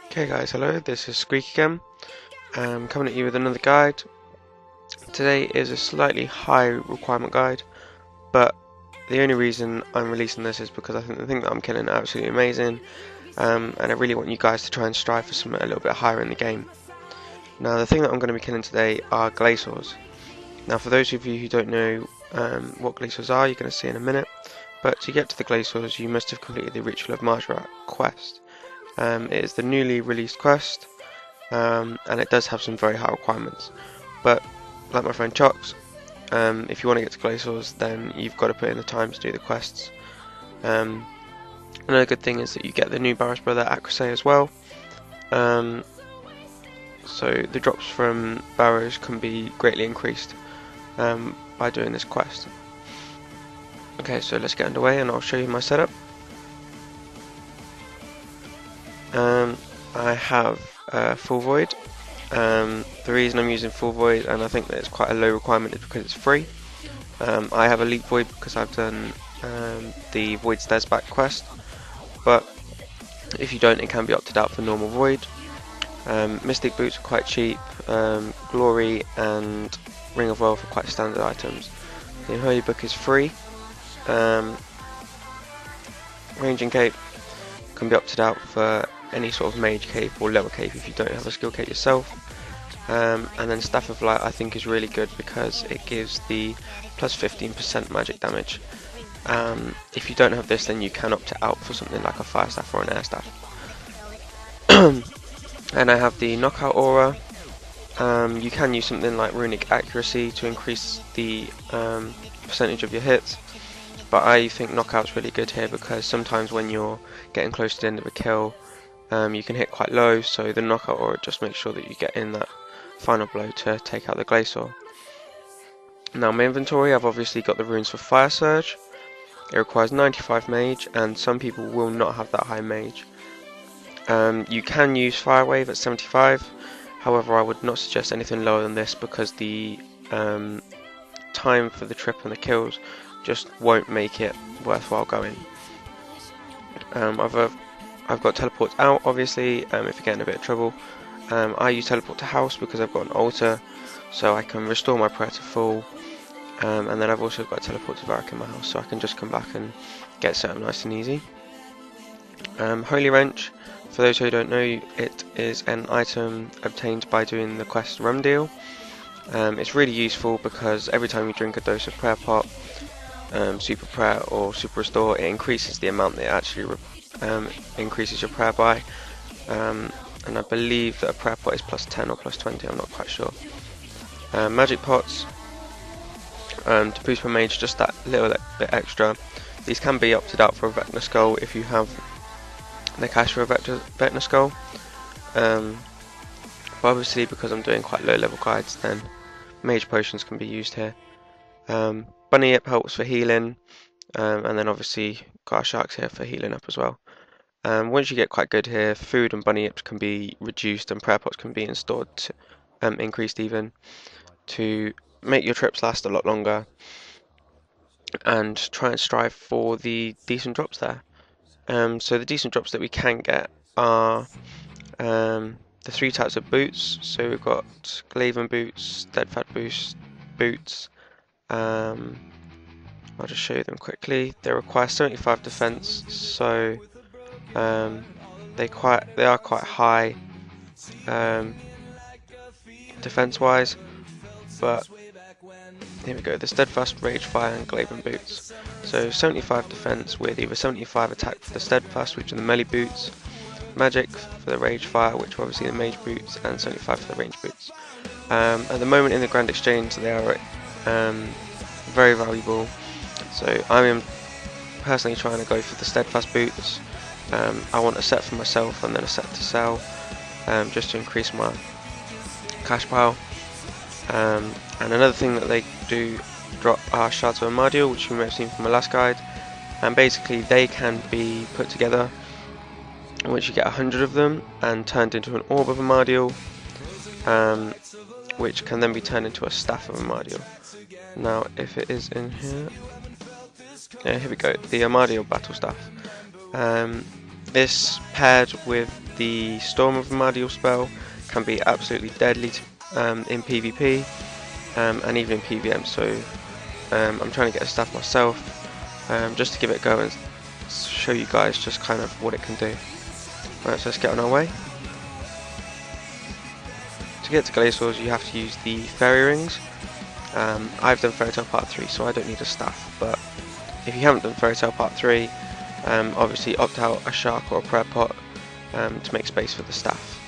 Okay guys, hello, this is Squeak again. Coming at you with another guide. Today is a slightly high requirement guide, but the only reason I'm releasing this is because I think the thing that I'm killing is absolutely amazing, and I really want you guys to try and strive for something a little bit higher in the game. Now the thing that I'm going to be killing today are Glacors. Now for those of you who don't know what Glacors are, you're going to see in a minute, but to get to the Glacors you must have completed the Ritual of Marjarat quest. It is the newly released quest, and it does have some very high requirements, but like my friend Chocs, if you want to get to Glacors then you've got to put in the time to do the quests. Another good thing is that you get the new Barris Brother Acrosay as well, so the drops from Barrows can be greatly increased by doing this quest. Okay, so let's get underway and I'll show you my setup. I have Full Void. The reason I'm using Full Void, and I think that it's quite a low requirement, is because it's free. I have Elite Void because I've done the Void Stairs Back quest, but if you don't, it can be opted out for normal Void. Mystic Boots are quite cheap. Glory and Ring of Wealth are quite standard items. The Holy Book is free. Ranging Cape can be opted out for any sort of mage cape or level cape if you don't have a skill cape yourself. And then Staff of Light I think is really good because it gives the plus 15% magic damage. If you don't have this, then you can opt it out for something like a Fire Staff or an Air Staff. And I have the Knockout Aura. You can use something like Runic Accuracy to increase the percentage of your hits, but I think Knockout's really good here because sometimes when you're getting close to the end of a kill, you can hit quite low, so the Knockout Aura just makes sure that you get in that final blow to take out the Glacor. Now my inventory, I've obviously got the runes for Fire Surge. It requires 95 mage, and some people will not have that high mage. You can use Fire Wave at 75, however I would not suggest anything lower than this because the time for the trip and the kills just won't make it worthwhile going. I've got teleports out, obviously, if you're getting a bit of trouble. I use teleport to house because I've got an altar, so I can restore my prayer to full, and then I've also got teleport to Varrock in my house, so I can just come back and get set up nice and easy. Holy Wrench, for those who don't know, it is an item obtained by doing the quest Rum Deal. It's really useful because every time you drink a dose of Prayer Pot, Super Prayer or Super Restore, it increases the amount that it actually increases your prayer by, and I believe that a prayer pot is plus 10 or plus 20, I'm not quite sure. Magic pots, to boost my mage just that little bit extra. These can be opted out for a Vecna Skull if you have the cash for a Vecna Skull, but obviously because I'm doing quite low level guides, then mage potions can be used here. Bunny Yip helps for healing, and then obviously got our sharks here for healing up as well. Once you get quite good here, food and bunny yips can be reduced and prayer pots can be installed, increased even, to make your trips last a lot longer and try and strive for the decent drops there. So the decent drops that we can get are the 3 types of boots. So we've got Glaven boots, Steadfast boots. I'll just show you them quickly. They require 75 defense, so they are quite high defense wise, but here we go, the Steadfast, Rage Fire and Glaven boots. So 75 defense with either 75 attack for the Steadfast, which are the melee boots, magic for the Rage Fire, which are obviously the mage boots, and 75 for the range boots. At the moment in the Grand Exchange they are very valuable, so I am personally trying to go for the Steadfast boots. I want a set for myself and then a set to sell, just to increase my cash pile. And another thing that they do drop are Shards of Amardial, which you may have seen from my last guide, and basically they can be put together once you get 100 of them and turned into an Orb of Amardial, which can then be turned into a Staff of Amardial. Now if it is in here, Here we go, the Armadio battle staff. This paired with the Storm of Armadio spell can be absolutely deadly in PvP and even in PvM. So I'm trying to get a staff myself just to give it a go and show you guys just kind of what it can do. Right, so let's get on our way. To get to Glacors, you have to use the fairy rings. I've done Fairy Tale Part 3, so I don't need a staff, but if you haven't done Fairy Tale Part 3, obviously opt out a shark or a prayer pot to make space for the staff.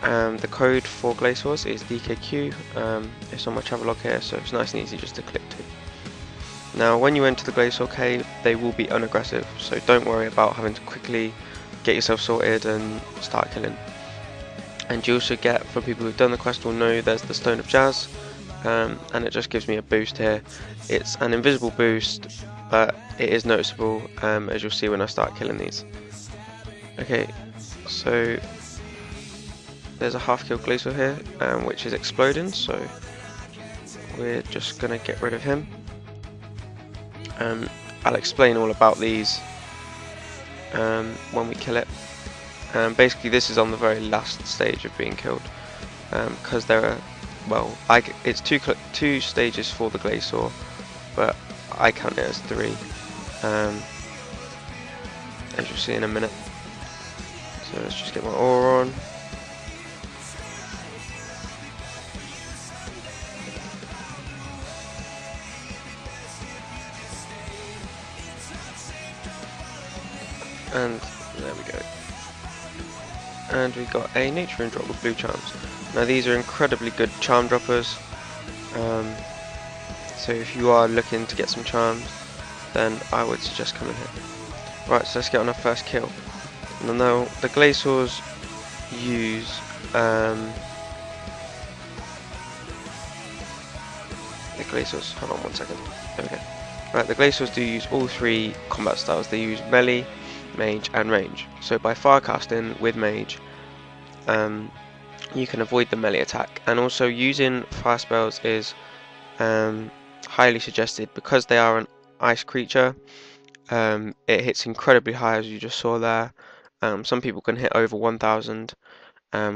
The code for Glacors is DKQ. It's on my travelog here, so it's nice and easy just to click to. Now when you enter the Glacor cave, they will be unaggressive, so don't worry about having to quickly get yourself sorted and start killing. And you also get, for people who've done the quest will know, there's the Stone of Jazz, and it just gives me a boost here. It's an invisible boost, but it is noticeable, as you'll see when I start killing these. Okay, so there's a half kill Glacor here, which is exploding, so we're just gonna get rid of him. I'll explain all about these when we kill it. Basically this is on the very last stage of being killed, because there are, well, it's two stages for the Glacor, but I count it as 3, as you'll see in a minute. So let's just get my aura on. And there we go. And we got a nature drop with blue charms. Now these are incredibly good charm droppers. So if you are looking to get some charms, then I would suggest coming here. Right, so let's get on our first kill. Now the Glacors use hold on 1 second. There we go. Right, the Glacors do use all 3 combat styles. They use melee, mage and range. So by fire casting with mage, you can avoid the melee attack, and also using fire spells is highly suggested because they are an ice creature. It hits incredibly high, as you just saw there. Some people can hit over 1000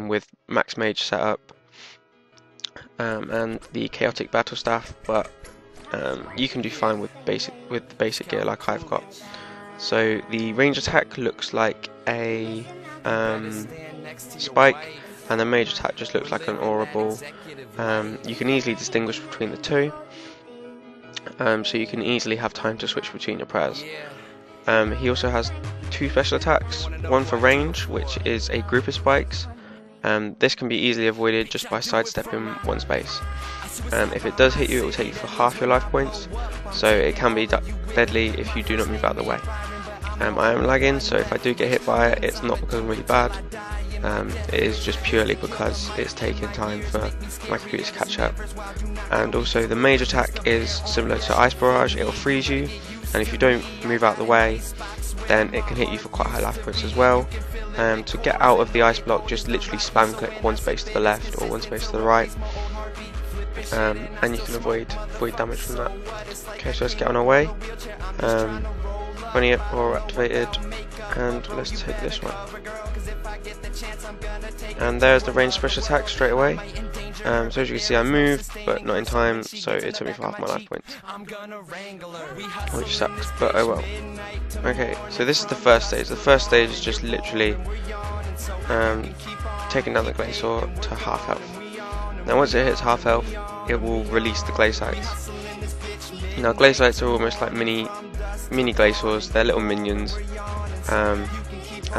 with max mage setup and the chaotic battle staff, but you can do fine with the basic gear like I've got. So the range attack looks like a spike, and the mage attack just looks like an aura ball. You can easily distinguish between the two, so you can easily have time to switch between your prayers. He also has 2 special attacks, one for range, which is a group of spikes. This can be easily avoided just by sidestepping 1 space. If it does hit you, it will take you for half your life points, so it can be deadly if you do not move out of the way. I am lagging, so if I do get hit by it, it's not because I'm really bad. It is just purely because it's taking time for my computer to catch up. And also the mage attack is similar to Ice Barrage. It will freeze you, and if you don't move out of the way, then it can hit you for quite high life points as well. To get out of the ice block, just literally spam click 1 space to the left or 1 space to the right, and you can avoid damage from that. Okay, so let's get on our way. 20 aura activated, and let's take this one. And there's the range special attack straight away. So as you can see, I moved, but not in time, so it took me for half my life points, which sucks, but oh well. Okay, so this is the first stage. The first stage is just literally taking down the Glacor to half health. Now once it hits half health, it will release the Glacites. Now Glacites are almost like mini Glacors. They're little minions, and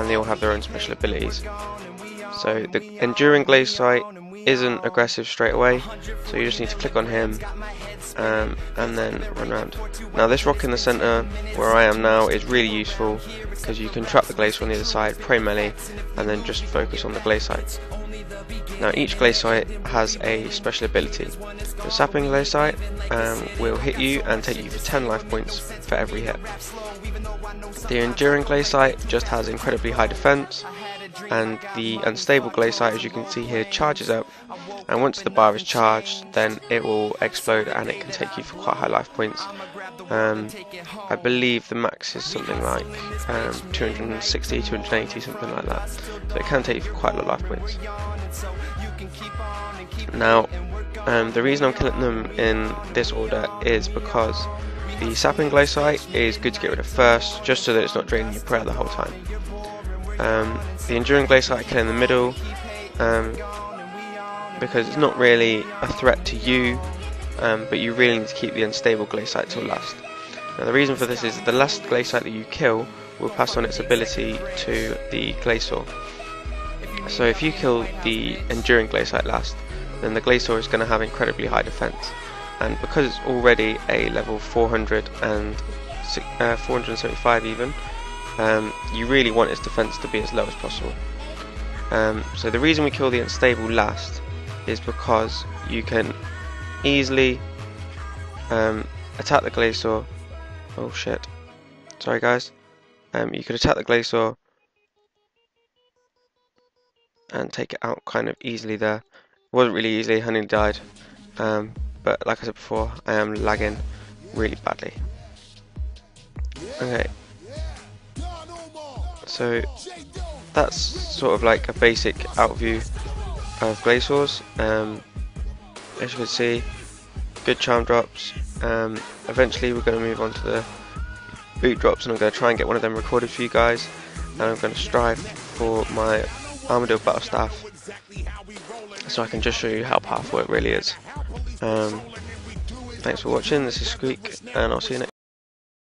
they all have their own special abilities. So the Enduring Glacite isn't aggressive straight away, so you just need to click on him and then run around. Now this rock in the centre where I am now is really useful because you can trap the Glacor on the other side, pray melee, and then just focus on the Glacites. Now each Glacite has a special ability. The Sapping Glacite will hit you and take you for 10 life points for every hit. The Enduring Glacite just has incredibly high defense, and the Unstable Glacite, as you can see here, charges up and once the bar is charged, then it will explode and it can take you for quite high life points. I believe the max is something like 260, 280, something like that. So it can take you for quite a lot of life points. Now, the reason I'm killing them in this order is because the sapping glaciolite is good to get rid of first, just so that it's not draining your prayer the whole time. The enduring glaciolite I kill in the middle, because it's not really a threat to you, but you really need to keep the unstable glaciolite till last. Now the reason for this is the last glaciolite that you kill will pass on its ability to the Glacor. So if you kill the enduring glaciolite last, then the Glacor is going to have incredibly high defense, and because it's already a level 475 even, you really want its defense to be as low as possible. So the reason we kill the unstable last is because you can easily attack the Glacor. Oh shit, sorry guys. You could attack the Glacor and take it out kind of easily there. It wasn't really easily, Honey died, but like I said before, I am lagging really badly. Okay, so that's sort of like a basic outview of Glacors. As you can see, good charm drops. Eventually we're going to move on to the boot drops, and I'm going to try and get one of them recorded for you guys, and I'm going to strive for my Armadillo Battle Staff so I can just show you how powerful it really is. Thanks for watching, this is Squeak, and I'll see you next time.